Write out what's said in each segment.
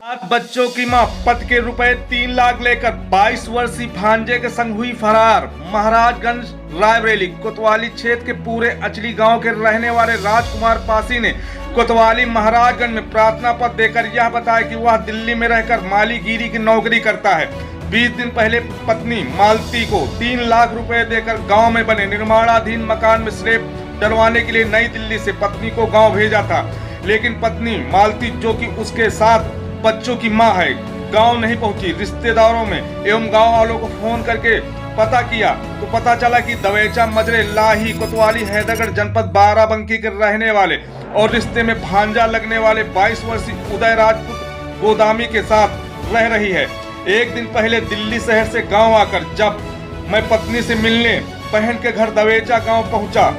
7 बच्चों की मां पति के रुपए 3 लाख लेकर 22 वर्षीय भांजे के संग हुई फरार। महाराजगंज रायबरेली कोतवाली क्षेत्र के पूरे अचली गांव के रहने वाले राजकुमार पासी ने कोतवाली महाराजगंज में प्रार्थना पत्र देकर यह बताया कि वह दिल्ली में रहकर मालीगिरी की नौकरी करता है। 20 दिन पहले पत्नी मालती को 3 लाख रुपए देकर गांव में बने निर्माणाधीन मकान में स्लैब डलवाने के लिए नई दिल्ली से पत्नी को गांव भेजा था, लेकिन पत्नी मालती जो कि उसके साथ बच्चों की मां है गांव नहीं पहुंची। रिश्तेदारों में एवं गांव वालों को फोन करके पता किया तो पता चला कि दवेचा मजरे लाही कोतवाली हैदरगढ़ जनपद बाराबंकी के रहने वाले और रिश्ते में भांजा लगने वाले 22 वर्षीय उदय राजपूत गोदामी के साथ रह रही है। एक दिन पहले दिल्ली शहर से गांव आकर जब मैं पत्नी से मिलने बहन के घर दवेचा गांव पहुंचा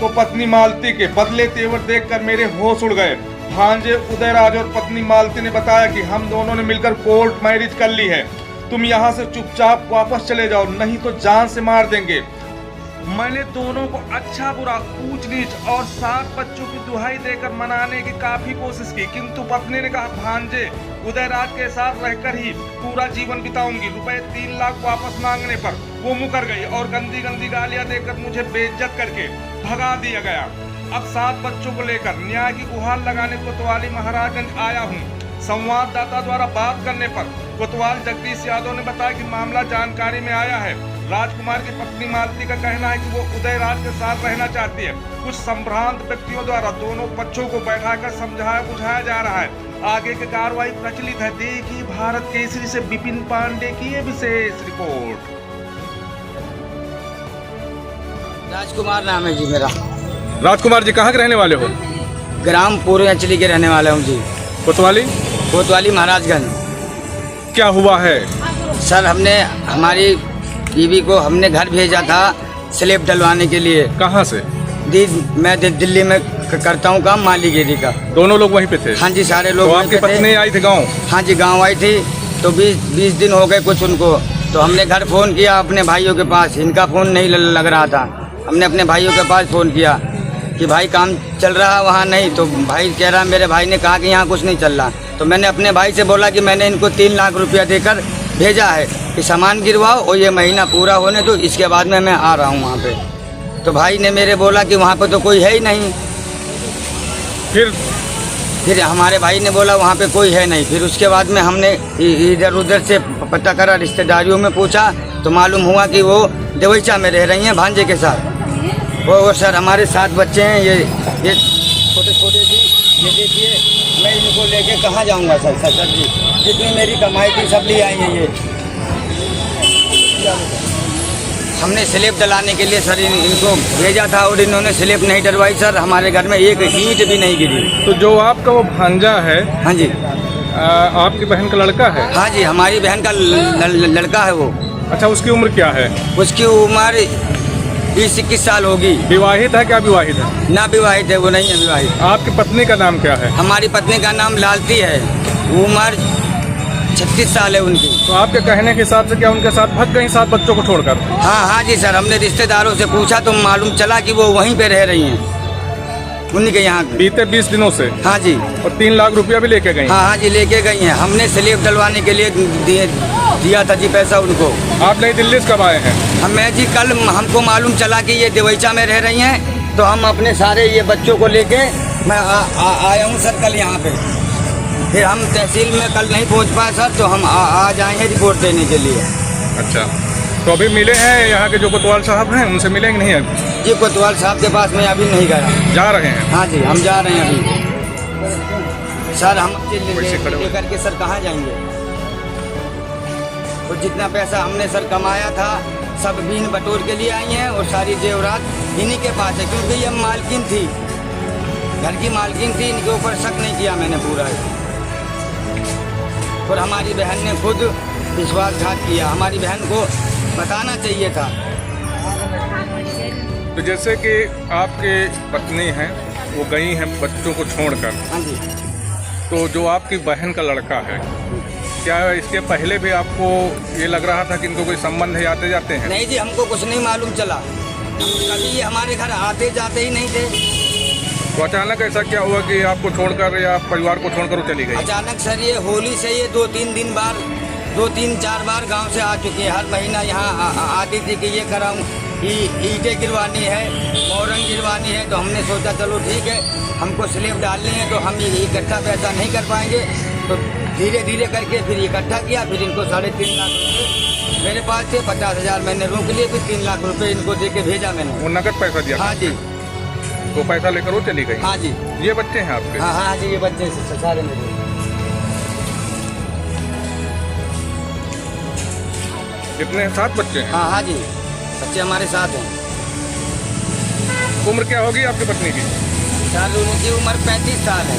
तो पत्नी मालती के बदले तेवर देखकर मेरे होश उड़ गए। भांजे उदयराज और पत्नी मालती ने बताया कि हम दोनों ने मिलकर कोर्ट मैरिज कर ली है, तुम यहाँ से चुपचाप वापस चले जाओ नहीं तो जान से मार देंगे। मैंने दोनों को अच्छा बुरा ऊंच नीच और 7 बच्चों की दुहाई देकर मनाने की काफी कोशिश की, किंतु पत्नी ने कहा भांजे उदयराज के साथ रहकर ही पूरा जीवन बिताऊंगी। रुपए 3 लाख वापस मांगने पर वो मुकर गई और गंदी गंदी गालियां देकर मुझे बेइज्जत करके भगा दिया गया। अब 7 बच्चों को लेकर न्याय की गुहार लगाने कोतवाली महाराजगंज आया हूँ। संवाददाता द्वारा बात करने पर कोतवाल जगदीश यादव ने बताया कि मामला जानकारी में आया है। राजकुमार की पत्नी मालती का कहना है कि वो उदयराज के साथ रहना चाहती है। कुछ संभ्रांत व्यक्तियों द्वारा दोनों बच्चों को बैठाकर समझाया बुझाया जा रहा है। आगे की कार्रवाई प्रचलित है। देखिए भारत केसरी से विपिन पांडे की ये विशेष रिपोर्ट। राजकुमार नाम है जी मेरा। राजकुमार जी कहाँ के रहने वाले हो? ग्राम पूरे अंचली के रहने वाले हूँ जी। कोतवाली महाराजगंज। क्या हुआ है? सर हमने हमारी बीवी को हमने घर भेजा था स्लैब डलवाने के लिए। कहाँ से? मैं दिल्ली में करता हूँ काम मालीगिरी का। दोनों लोग वहीं पे थे? हाँ जी सारे लोग। तो आपकी पत्नी आई थी गाँव? हाँ जी गाँव आई थी तो 20 दिन हो गए कुछ उनको। तो हमने घर फोन किया अपने भाइयों के पास, इनका फोन नहीं लग रहा था। हमने अपने भाइयों के पास फोन किया कि भाई काम चल रहा वहाँ नहीं, तो भाई कह रहा मेरे भाई ने कहा कि यहाँ कुछ नहीं चल रहा। तो मैंने अपने भाई से बोला कि मैंने इनको 3 लाख रुपया देकर भेजा है कि सामान गिरवाओ और ये महीना पूरा होने दो, इसके बाद में मैं आ रहा हूँ वहाँ पे। तो भाई ने मेरे बोला कि वहाँ पे तो कोई है ही नहीं। फिर हमारे भाई ने बोला वहाँ पे कोई है नहीं। फिर उसके बाद में हमने इधर उधर से पता करा, रिश्तेदारियों में पूछा तो मालूम हुआ कि वो दवेचा में रह रही हैं भांजे के साथ। वो सर हमारे 7 बच्चे हैं, ये छोटे छोटे जी। ये देखिए मैं इनको लेके कहाँ जाऊँगा सर जी, जितनी मेरी कमाई थी सब ले आई हैं ये। हमने स्लैब डलाने के लिए सर इनको भेजा था और इन्होंने स्लैब नहीं डलवाई सर। हमारे घर में एक ईंट भी नहीं गिरी। तो जो आपका वो भांजा है? हाँ जी। आपकी बहन का लड़का है? हाँ जी हमारी बहन का लड़का है वो। अच्छा, उसकी उम्र क्या है? उसकी उम्र 20-21 साल होगी। विवाहित है? क्या विवाहित है? ना विवाहित है, वो नहीं है विवाहित। आपकी पत्नी का नाम क्या है? हमारी पत्नी का नाम लालती है, उम्र 36 साल है उनकी। तो आपके कहने के हिसाब से क्या उनके साथ भाग गई 7 बच्चों को छोड़कर? हाँ जी सर, हमने रिश्तेदारों से पूछा तो मालूम चला कि वो वहीं पे रह रही हैं उन्हीं के यहाँ बीते 20 दिनों से। हाँ जी। और 3 लाख रुपया भी लेके गई? हाँ जी लेके गई हैं। हमने स्लैब डलवाने के लिए दिया था जी पैसा उनको। आप नई दिल्ली से कब आए हैं? मैं जी कल हमको मालूम चला कि ये दवेचा में रह रही हैं, तो हम अपने सारे ये बच्चों को लेके मैं आया हूँ सर कल यहाँ पे। फिर हम तहसील में कल नहीं पहुँच पाए सर, तो हम आज आए हैं रिपोर्ट देने के लिए। अच्छा, तो अभी मिले हैं यहाँ के जो कोतवाल साहब हैं, उनसे मिलेंगे नहीं अभी? जी कोतवाल साहब के पास मैं अभी नहीं गया। जा रहे हैं? हाँ जी हम जा रहे हैं अभी सर। हम लेकर के सर कहाँ जाएंगे? और जितना पैसा हमने सर कमाया था सब बीन बटोर के लिए आई हैं और सारी जेवरात इन्हीं के पास है, क्योंकि ये मालकिन थी, घर की मालकिन थी। इनके ऊपर शक नहीं किया मैंने पूरा। और हमारी बहन ने खुद विश्वासघात किया। हमारी बहन को बताना चाहिए था। तो जैसे कि आपके पत्नी हैं वो गई हैं बच्चों को छोड़कर। हाँ जी। तो जो आपकी बहन का लड़का है, क्या इसके पहले भी आपको ये लग रहा था कि इनको कोई संबंध है, आते जाते हैं? नहीं जी हमको कुछ नहीं मालूम चला, कभी ये हमारे घर आते जाते ही नहीं थे। तो अचानक ऐसा क्या हुआ कि आपको छोड़कर या परिवार को छोड़कर वो चली गई? अचानक सर ये होली से ये 2-3 बार गांव से आ चुकी है। हर महीना यहाँ आती थी कि ये कराऊँ, ईंटें गिरवानी है, मोरंग गिरवानी है। तो हमने सोचा चलो ठीक है, हमको स्लेब डालने हैं तो हम इकट्ठा पैसा नहीं कर पाएंगे। तो धीरे धीरे करके फिर इकट्ठा किया, फिर इनको 3.5 लाख रुपये मेरे पास थे। 50,000 मैंने रोक लिए, फिर 3 लाख रुपये इनको दे के भेजा मैंने। वो नकद पैसा दिया? हाँ जी। तो पैसा लेकर वो चली गई? हाँ जी। ये बच्चे हैं आपके? हाँ हाँ जी, ये बच्चे सारे मेरे। कितने? 7 बच्चे हैं? हाँ हाँ जी, बच्चे हमारे साथ हैं। उम्र क्या होगी आपकी पत्नी की? सर उनकी उम्र 35 साल है।